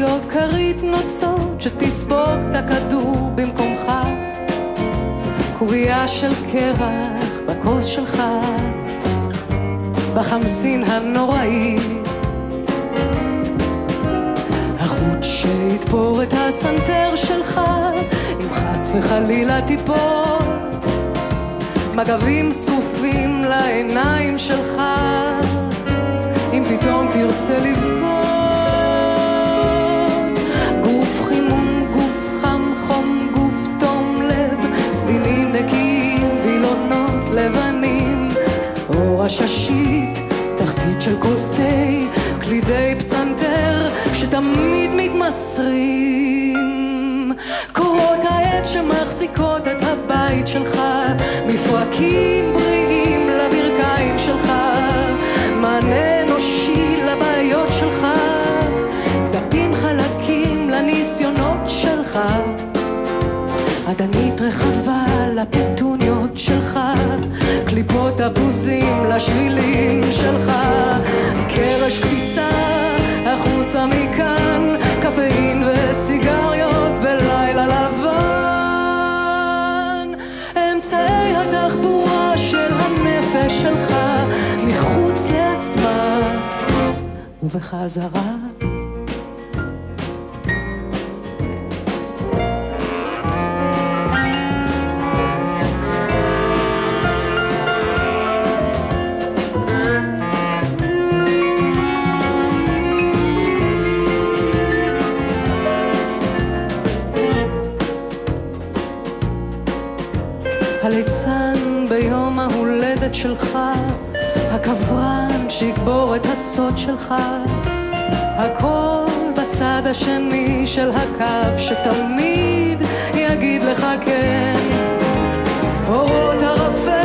להיות כרית נוצות שתספוג את הכדור במקומך, קובייה של קרח בכוס שלך, בחמסין הנוראי, החוט שיתפור את הסנטר שלך אם חס וחלילה תיפול, מגבים סקופים לעיניים שלך אם פתאום תרצה לבכות, גוף חימום, גוף חם, חום, גוף תום לב, סדינים נקיים, וילונות לבנים, אור הששית, תחתית של כוסתי, קלידי פסנתר שתמיד מתמסרים, קורות העץ שמחזיקות את הבית שלך, מפרקים בריאים לברכיים שלך, מענה אנושי לבעיות שלך, דפים חלקים לניסיונות שלך, עדנית רחבה לפטוניות שלך, קליפות הבוזים לשבילים שלך, קרש קפיצה החוצה מכאן, קפאין וסיגריות בלילה לבן, אמצעי התחבורה של הנפש שלך מחוץ לעצמה ובחזרה. הליצן ביום ההולדת שלך, הכברן שיקבור את הסוד שלך, הכל בצד השני של הקו שתמיד יגיד לך כן, אורות ערפל